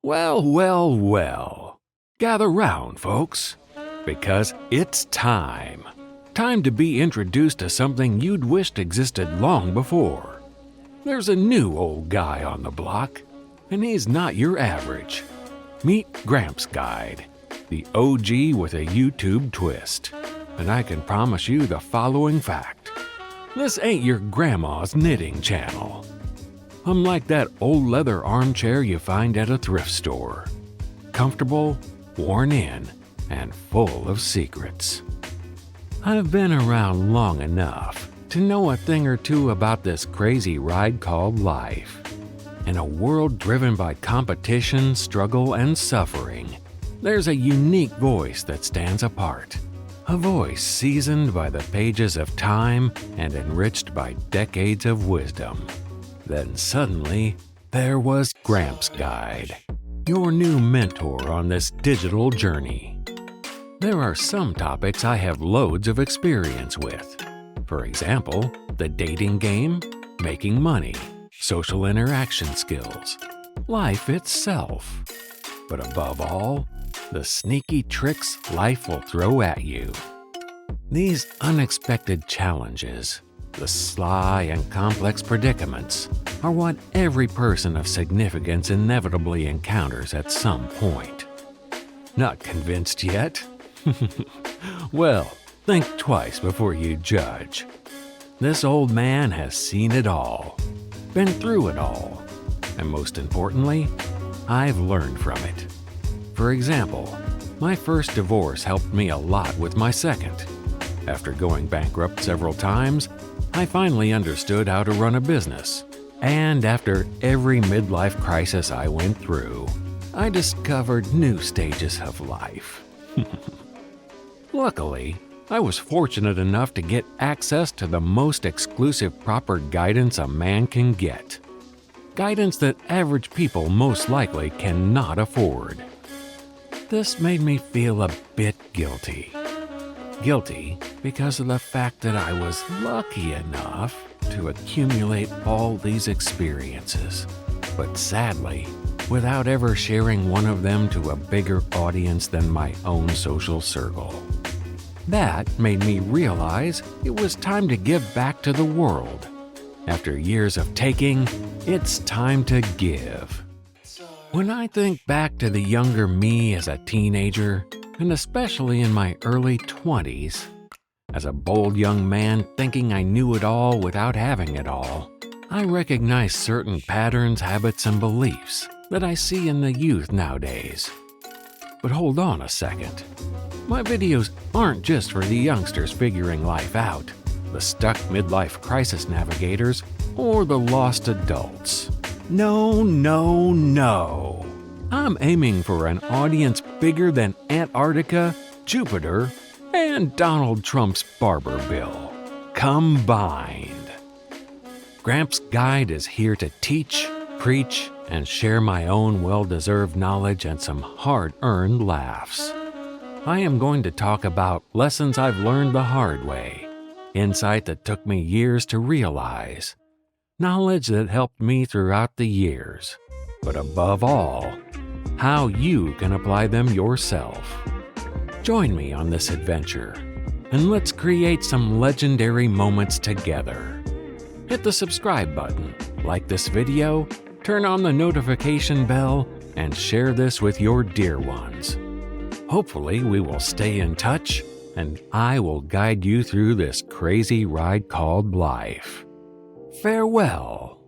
Well, well, well. Gather round, folks, because it's time. Time to be introduced to something you'd wished existed long before. There's a new old guy on the block, and he's not your average. Meet Gramps Guide, the OG with a YouTube twist. And I can promise you the following fact. This ain't your grandma's knitting channel. Unlike that old leather armchair you find at a thrift store. Comfortable, worn in, and full of secrets. I've been around long enough to know a thing or two about this crazy ride called life. In a world driven by competition, struggle, and suffering, there's a unique voice that stands apart. A voice seasoned by the pages of time and enriched by decades of wisdom. Then suddenly, there was Gramps Guide, your new mentor on this digital journey. There are some topics I have loads of experience with. For example, the dating game, making money, social interaction skills, life itself. But above all, the sneaky tricks life will throw at you. These unexpected challenges, the sly and complex predicaments, are what every person of significance inevitably encounters at some point. Not convinced yet? Well, think twice before you judge. This old man has seen it all, been through it all, and most importantly, I've learned from it. For example, my first divorce helped me a lot with my second. After going bankrupt several times, I finally understood how to run a business. And after every midlife crisis I went through, I discovered new stages of life. Luckily, I was fortunate enough to get access to the most exclusive proper guidance a man can get. Guidance that average people most likely cannot afford. This made me feel a bit guilty. Guilty because of the fact that I was lucky enough to accumulate all these experiences, but sadly, without ever sharing one of them to a bigger audience than my own social circle. That made me realize it was time to give back to the world. After years of taking, it's time to give. When I think back to the younger me as a teenager, and especially in my early 20s, as a bold young man thinking I knew it all without having it all, I recognize certain patterns, habits, and beliefs that I see in the youth nowadays. But hold on a second. My videos aren't just for the youngsters figuring life out, the stuck midlife crisis navigators, or the lost adults. No, no, no. I'm aiming for an audience bigger than Antarctica, Jupiter, and Donald Trump's barber bill combined. Gramps Guide is here to teach, preach, and share my own well-deserved knowledge and some hard-earned laughs. I am going to talk about lessons I've learned the hard way, insight that took me years to realize, knowledge that helped me throughout the years, but above all, how you can apply them yourself. Join me on this adventure, and let's create some legendary moments together. Hit the subscribe button, like this video, turn on the notification bell, and share this with your dear ones. Hopefully, we will stay in touch, and I will guide you through this crazy ride called life. Farewell.